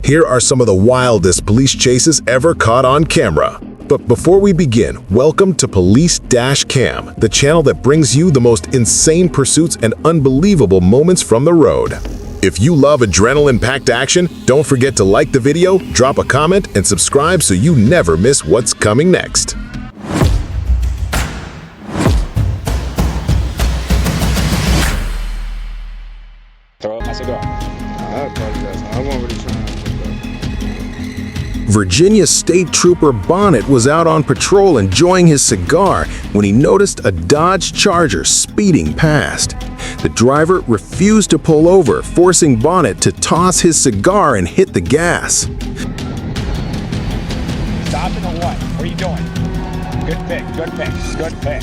Here are some of the wildest police chases ever caught on camera. But before we begin, welcome to Police Dashcam, the channel that brings you the most insane pursuits and unbelievable moments from the road. If you love adrenaline-packed action, don't forget to like the video, drop a comment, and subscribe so you never miss what's coming next. Throw up my cigar. I apologize. I wasn't really trying to. Virginia State Trooper Bonnet was out on patrol enjoying his cigar when he noticed a Dodge Charger speeding past. The driver refused to pull over, forcing Bonnet to toss his cigar and hit the gas. Stopping or what? What are you doing? Good pick, good pick, good pick.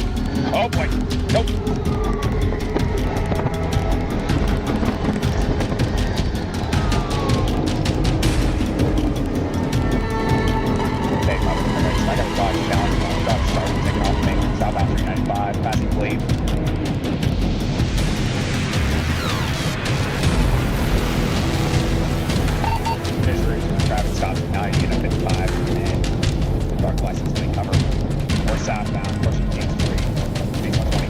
Oh boy, nope. I got a Dodge Challenger, Dodge Charger taking off me. Southbound 395, passing lead. Misery, traffic stops at 90 and 55, and dark license plate cover. Or southbound, pushing King Street, speed 120.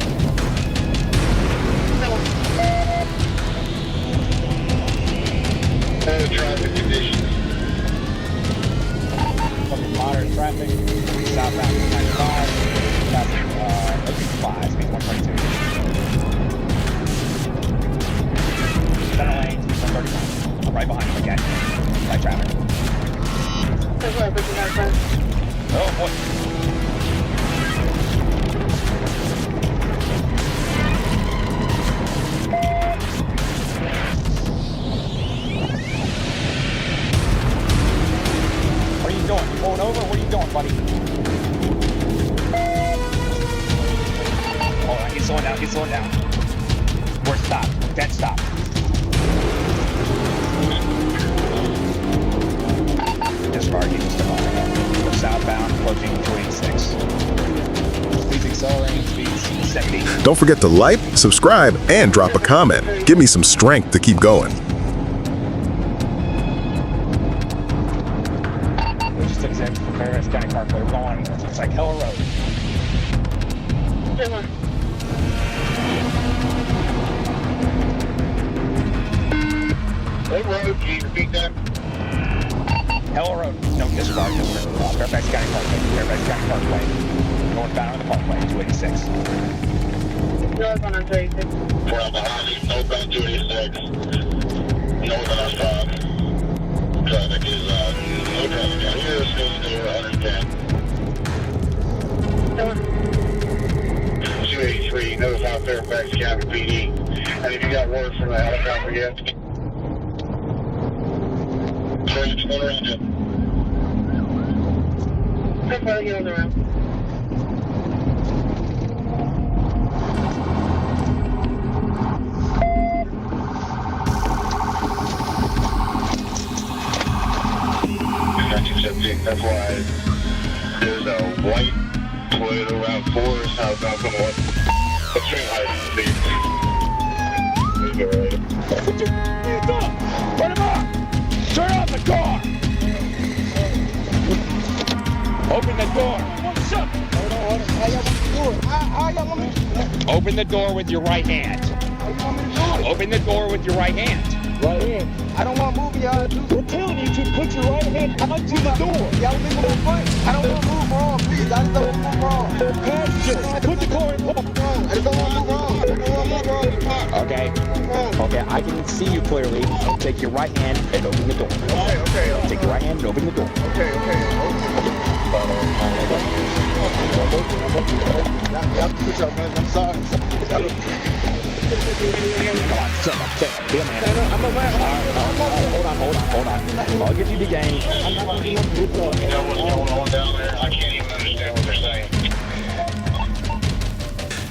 Traffic conditions. Moderate traffic, southbound 95, passing 55, speed 122. Center lane, 131. Right behind you again. Light traffic. Oh boy. What are you doing? You pulling over? What are you doing, buddy? Hold on, he's slowing down, he's slowing down. We're stopped. Dead stop. Disregard, he's just about we're southbound, approaching 286. Speeds accelerating, speeds 70. Don't forget to like, subscribe, and drop a comment. Give me some strength to keep going. We just took exit from Paris County Parkway. We're going, it's like Hell Road. Hey, road, can you repeat that? Hell Road. No, disregard. Fairfax County Parkway. Fairfax County Parkway. Northbound on the Parkway, 286. Northbound on 286. We're on behind you, northbound 286. Northbound on 5. Traffic is, no traffic out here, speed there, 110. 283, notify Fairfax County PD. And if you got word from the helicopter yet? Sorry, it's going around you. I'm probably getting around. That's why there's a white Toyota RAV4 southbound from one. Extreme height speed. Put your hands up! Put him up! Turn off the car! Open the door! What's up? Hold on. How y'all want me to do it? Open the door with your right hand. How you want me to do it? Open the door with your right hand. Right hand. I don't want to move y'all. We're telling you to put your right hand out to the door. Y'all leave me on foot. I don't want to move wrong, please. I just don't want to move wrong. Put the car in park. I just don't want to move wrong. I don't want to move wrong. Okay. Okay, I can see you clearly. Take your right hand and open the door. Okay. Take your right hand and open the door. Okay. Y'all put your man. I'm sorry. Come on, sit up. Be a man. I'm a man. Hold on. I'll get you the game. You know what's going on down there? I can't even understand what they're saying.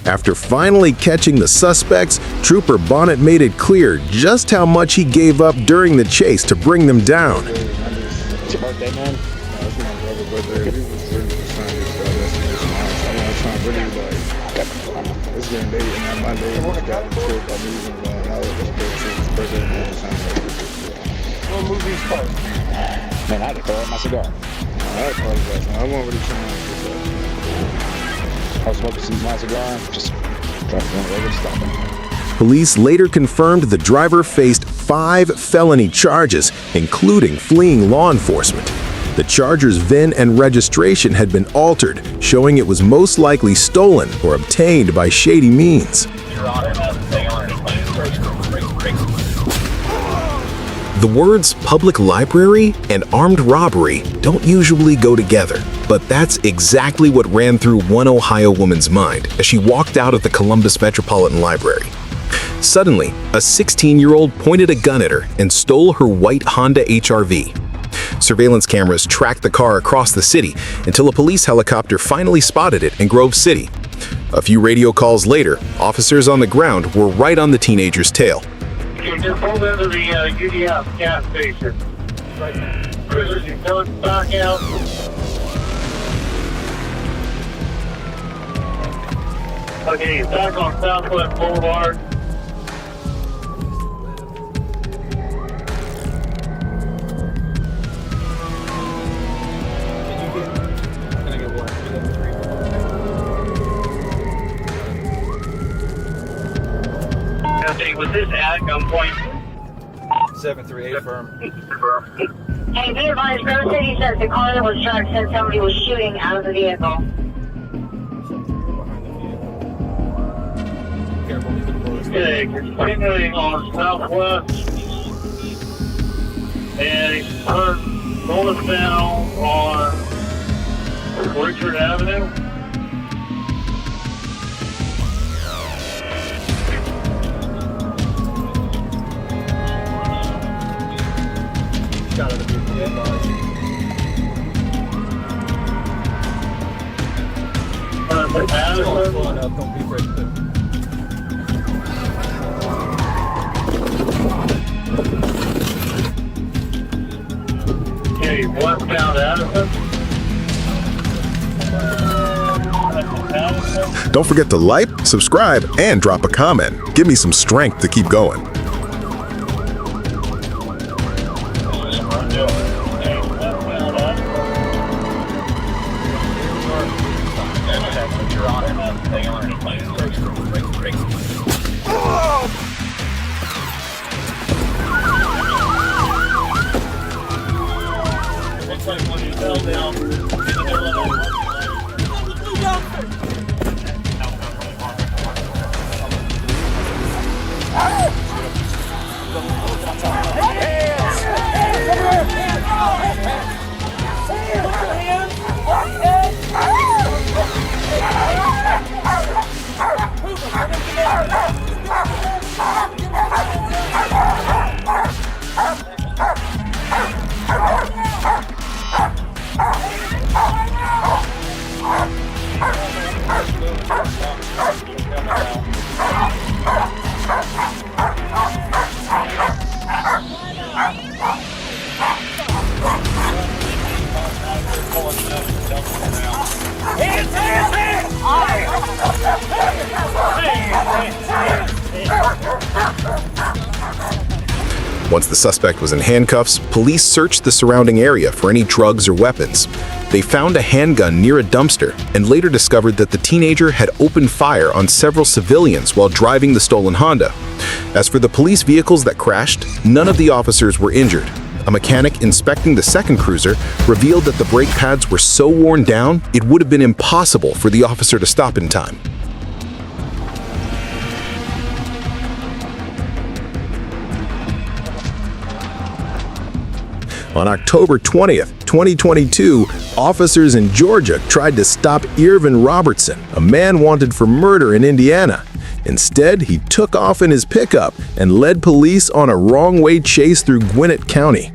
After finally catching the suspects, Trooper Bonnet made it clear just how much he gave up during the chase to bring them down. It's your birthday, man. It's my brother's birthday. We was really just trying to get started. I'm not trying to really like. It's getting late and not my day. I got a trip. I'm leaving. I was just birthday. We'll move these parts. Man, I had to throw out my cigar. I apologize, man. I wasn't really trying to do that. I was smoking some my cigar, just trying to run over to stop him. Police later confirmed the driver faced 5 felony charges, including fleeing law enforcement. The Charger's VIN and registration had been altered, showing it was most likely stolen or obtained by shady means. The words public library and armed robbery don't usually go together, but that's exactly what ran through one Ohio woman's mind as she walked out of the Columbus Metropolitan Library. Suddenly, a 16-year-old pointed a gun at her and stole her white Honda HR-V. Surveillance cameras tracked the car across the city until a police helicopter finally spotted it in Grove City. A few radio calls later, officers on the ground were right on the teenager's tail. You just pulled into the UDF gas station. Cruisers, you coming back out. Okay, he's back on Southwest Boulevard. Was this at gunpoint? 738 firm. Hey, be advised, Grove City says the car that was tracked said somebody was shooting out of the vehicle. Okay, continuing on Southwest. And he turned northbound on Richard Avenue. Got out of the vehicle. Pulling up, don't be afraid to. Okay, westbound Addison. Don't forget to like, subscribe, and drop a comment. Give me some strength to keep going. Once the suspect was in handcuffs, police searched the surrounding area for any drugs or weapons. They found a handgun near a dumpster and later discovered that the teenager had opened fire on several civilians while driving the stolen Honda. As for the police vehicles that crashed, none of the officers were injured. A mechanic inspecting the second cruiser revealed that the brake pads were so worn down, it would have been impossible for the officer to stop in time. On October 20th, 2022, officers in Georgia tried to stop Irvin Robertson, a man wanted for murder in Indiana. Instead, he took off in his pickup and led police on a wrong-way chase through Gwinnett County.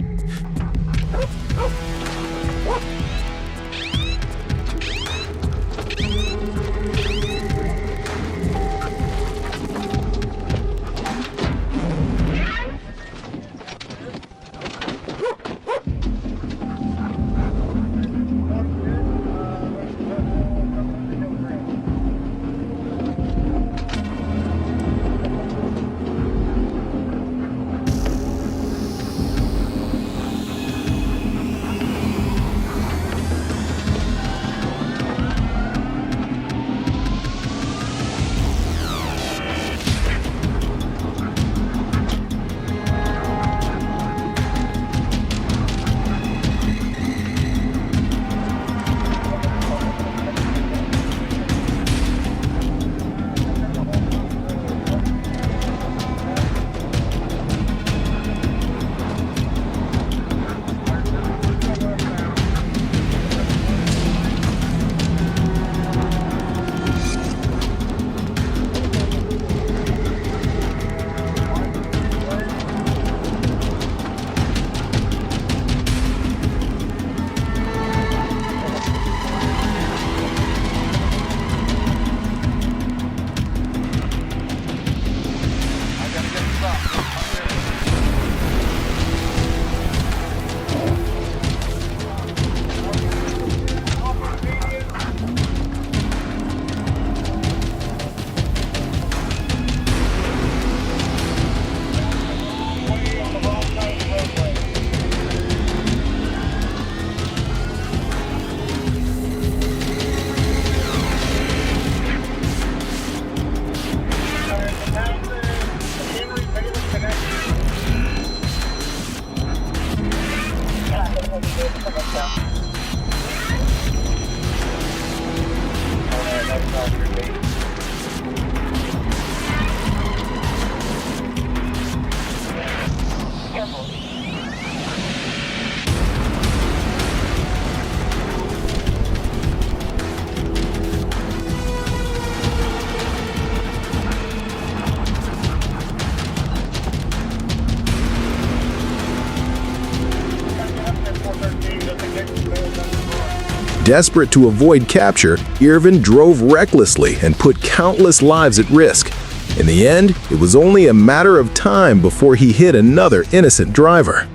Desperate to avoid capture, Irvin drove recklessly and put countless lives at risk. In the end, it was only a matter of time before he hit another innocent driver.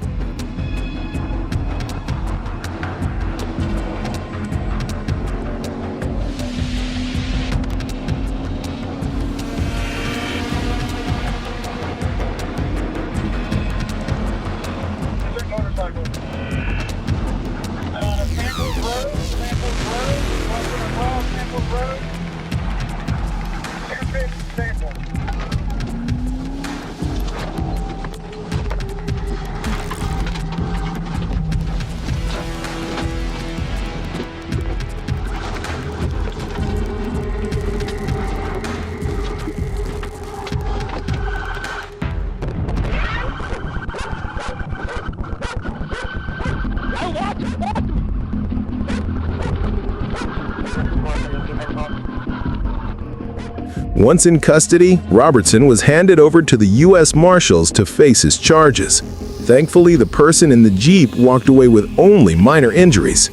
Once in custody, Robertson was handed over to the U.S. Marshals to face his charges. Thankfully, the person in the Jeep walked away with only minor injuries.